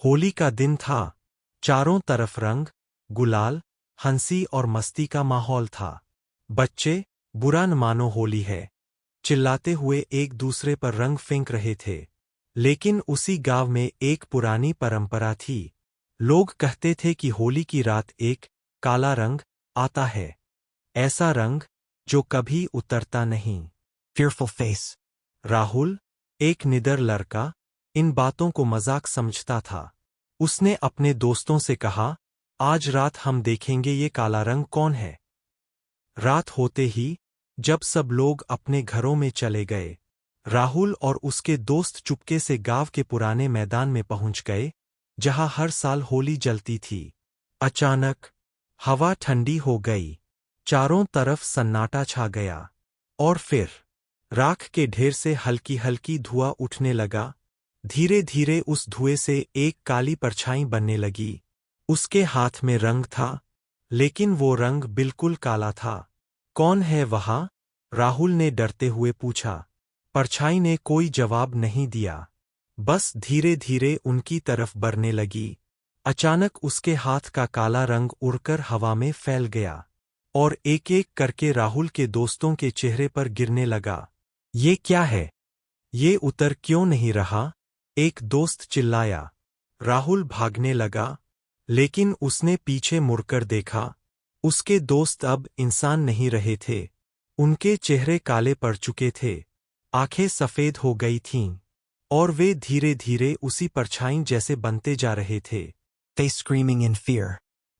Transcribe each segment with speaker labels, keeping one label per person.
Speaker 1: होली का दिन था। चारों तरफ रंग, गुलाल, हंसी और मस्ती का माहौल था। बच्चे, बुरा न मानो होली है, चिल्लाते हुए एक दूसरे पर रंग फेंक रहे थे। लेकिन उसी गांव में एक पुरानी परंपरा थी। लोग कहते थे कि होली की रात एक काला रंग आता है, ऐसा रंग जो कभी उतरता नहीं।
Speaker 2: Fearful face.
Speaker 1: राहुल, एक निडर लड़का, इन बातों को मजाक समझता था। उसने अपने दोस्तों से कहा, आज रात हम देखेंगे ये काला रंग कौन है। रात होते ही, जब सब लोग अपने घरों में चले गए, राहुल और उसके दोस्त चुपके से गांव के पुराने मैदान में पहुंच गए, जहां हर साल होली जलती थी। अचानक हवा ठंडी हो गई, चारों तरफ सन्नाटा छा गया, और फिर राख के ढेर से हल्की हल्की धुआं उठने लगा। धीरे धीरे उस धुएं से एक काली परछाई बनने लगी। उसके हाथ में रंग था, लेकिन वो रंग बिल्कुल काला था। कौन है वहाँ? राहुल ने डरते हुए पूछा। परछाई ने कोई जवाब नहीं दिया, बस धीरे धीरे उनकी तरफ बढ़ने लगी। अचानक उसके हाथ का काला रंग उड़कर हवा में फैल गया, और एक एक करके राहुल के दोस्तों के चेहरे पर गिरने लगा। ये क्या है? ये उतर क्यों नहीं रहा? एक दोस्त चिल्लाया। राहुल भागने लगा, लेकिन उसने पीछे मुड़कर देखा। उसके दोस्त अब इंसान नहीं रहे थे। उनके चेहरे काले पड़ चुके थे, आंखें सफेद हो गई थीं, और वे धीरे धीरे उसी परछाई जैसे बनते जा रहे थे।
Speaker 2: They screaming in fear.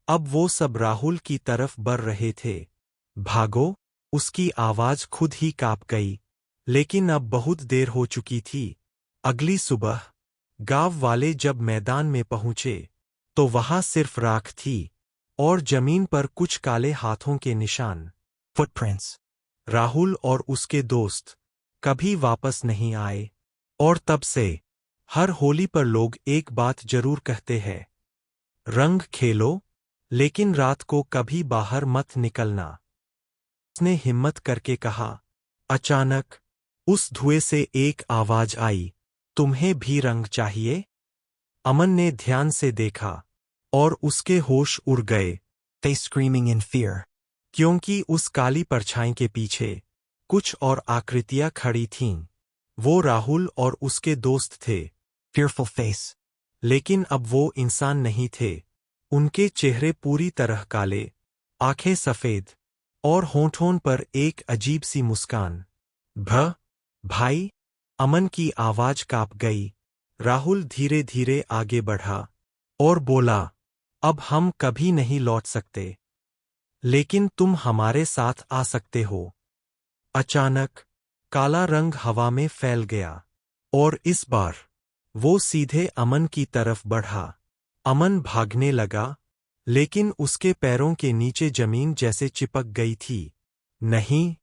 Speaker 1: अब वो सब राहुल की तरफ बढ़ रहे थे। भागो! उसकी आवाज खुद ही कांप गई। लेकिन अब बहुत देर हो चुकी थी। अगली सुबह गांव वाले जब मैदान में पहुंचे, तो वहां सिर्फ राख थी, और जमीन पर कुछ काले हाथों के निशान।
Speaker 2: Footprints.
Speaker 1: राहुल और उसके दोस्त कभी वापस नहीं आए, और तब से हर होली पर लोग एक बात जरूर कहते हैं, रंग खेलो, लेकिन रात को कभी बाहर मत निकलना। उसने हिम्मत करके कहा। अचानक उस धुएं से एक आवाज आई, तुम्हें भी रंग चाहिए? अमन ने ध्यान से देखा, और उसके होश उड़ गए।
Speaker 2: They screaming in fear.
Speaker 1: क्योंकि उस काली परछाई के पीछे कुछ और आकृतियां खड़ी थीं। वो राहुल और उसके दोस्त थे।
Speaker 2: Fearful face.
Speaker 1: लेकिन अब वो इंसान नहीं थे। उनके चेहरे पूरी तरह काले, आंखें सफेद, और होंठों पर एक अजीब सी मुस्कान। भाई! अमन की आवाज कांप गई। राहुल धीरे धीरे आगे बढ़ा, और बोला, अब हम कभी नहीं लौट सकते, लेकिन तुम हमारे साथ आ सकते हो। अचानक काला रंग हवा में फैल गया, और इस बार वो सीधे अमन की तरफ बढ़ा। अमन भागने लगा, लेकिन उसके पैरों के नीचे जमीन जैसे चिपक गई थी। नहीं!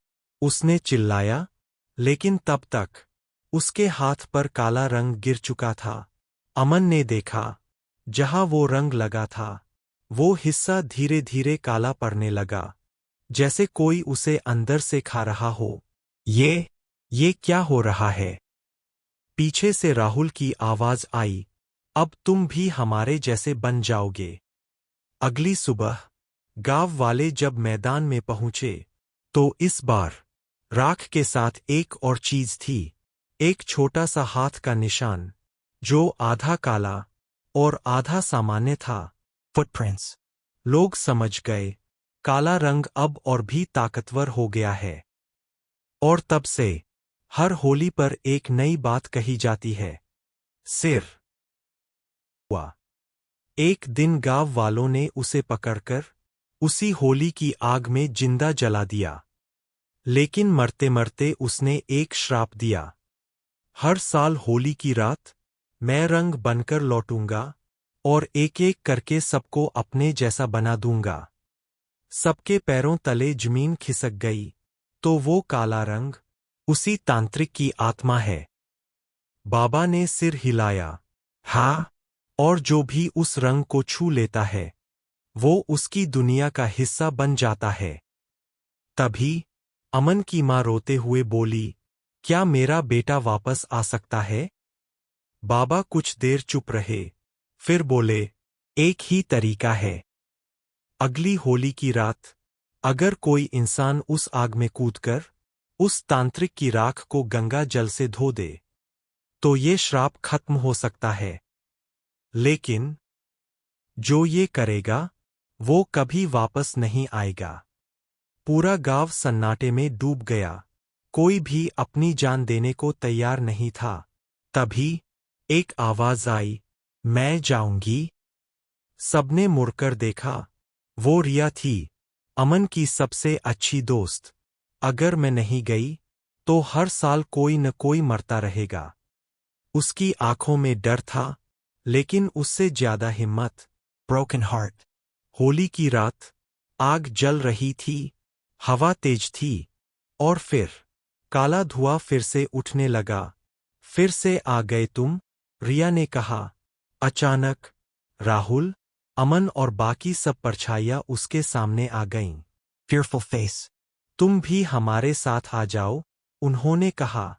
Speaker 1: उसने चिल्लाया, लेकिन तब तक उसके हाथ पर काला रंग गिर चुका था। अमन ने देखा, जहां वो रंग लगा था, वो हिस्सा धीरे धीरे काला पड़ने लगा, जैसे कोई उसे अंदर से खा रहा हो। ये क्या हो रहा है? पीछे से राहुल की आवाज आई, अब तुम भी हमारे जैसे बन जाओगे। अगली सुबह गांव वाले जब मैदान में पहुंचे, तो इस बार राख के साथ एक और चीज थी, एक छोटा सा हाथ का निशान, जो आधा काला और आधा सामान्य था।
Speaker 2: Footprints.
Speaker 1: लोग समझ गए, काला रंग अब और भी ताकतवर हो गया है। और तब से हर होली पर एक नई बात कही जाती है, सिर हुआ। एक दिन गांव वालों ने उसे पकड़कर उसी होली की आग में जिंदा जला दिया। लेकिन मरते मरते उसने एक श्राप दिया, हर साल होली की रात मैं रंग बनकर लौटूंगा, और एक एक करके सबको अपने जैसा बना दूंगा। सबके पैरों तले जमीन खिसक गई, तो वो काला रंग उसी तांत्रिक की आत्मा है। बाबा ने सिर हिलाया। हाँ, और जो भी उस रंग को छू लेता है, वो उसकी दुनिया का हिस्सा बन जाता है। तभी अमन की माँ रोते हुए बोली, क्या मेरा बेटा वापस आ सकता है? बाबा कुछ देर चुप रहे, फिर बोले, एक ही तरीका है। अगली होली की रात अगर कोई इंसान उस आग में कूदकर उस तांत्रिक की राख को गंगा जल से धो दे तो ये श्राप खत्म हो सकता है। लेकिन जो ये करेगा वो कभी वापस नहीं आएगा। पूरा गांव सन्नाटे में डूब गया। कोई भी अपनी जान देने को तैयार नहीं था। तभी एक आवाज आई, मैं जाऊंगी। सबने मुड़कर देखा। वो रिया थी, अमन की सबसे अच्छी दोस्त। अगर मैं नहीं गई तो हर साल कोई न कोई मरता रहेगा। उसकी आंखों में डर था, लेकिन उससे ज्यादा हिम्मत।
Speaker 2: Broken heart.
Speaker 1: होली की रात आग जल रही थी, हवा तेज थी, और फिर काला धुआं फिर से उठने लगा। फिर से आ गए तुम, रिया ने कहा। अचानक राहुल, अमन और बाकी सब परछाइयां उसके सामने आ गईं।
Speaker 2: Fearful face.
Speaker 1: तुम भी हमारे साथ आ जाओ, उन्होंने कहा।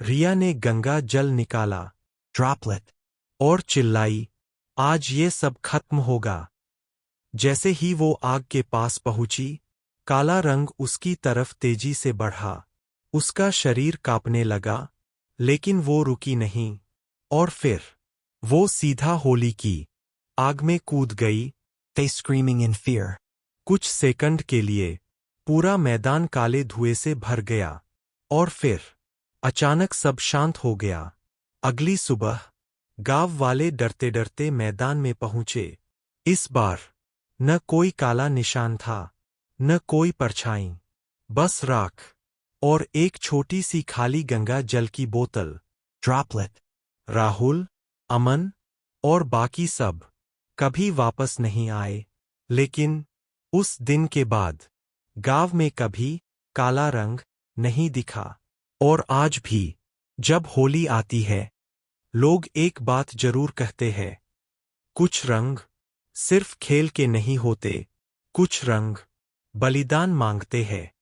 Speaker 1: रिया ने गंगा जल निकाला
Speaker 2: Droplet.
Speaker 1: और चिल्लाई, आज ये सब खत्म होगा। जैसे ही वो आग के पास पहुंची, काला रंग उसकी तरफ तेजी से बढ़ा। उसका शरीर कांपने लगा, लेकिन वो रुकी नहीं। और फिर वो सीधा होली की आग में कूद गई।
Speaker 2: Face screaming in fear.
Speaker 1: कुछ सेकंड के लिए पूरा मैदान काले धुएं से भर गया, और फिर अचानक सब शांत हो गया। अगली सुबह गांव वाले डरते डरते मैदान में पहुंचे। इस बार न कोई काला निशान था, न कोई परछाई, बस राख और एक छोटी सी खाली गंगा जल की बोतल।
Speaker 2: Droplet.
Speaker 1: राहुल, अमन और बाकी सब कभी वापस नहीं आए। लेकिन उस दिन के बाद गांव में कभी काला रंग नहीं दिखा। और आज भी जब होली आती है, लोग एक बात जरूर कहते हैं, कुछ रंग सिर्फ खेल के नहीं होते, कुछ रंग बलिदान मांगते हैं।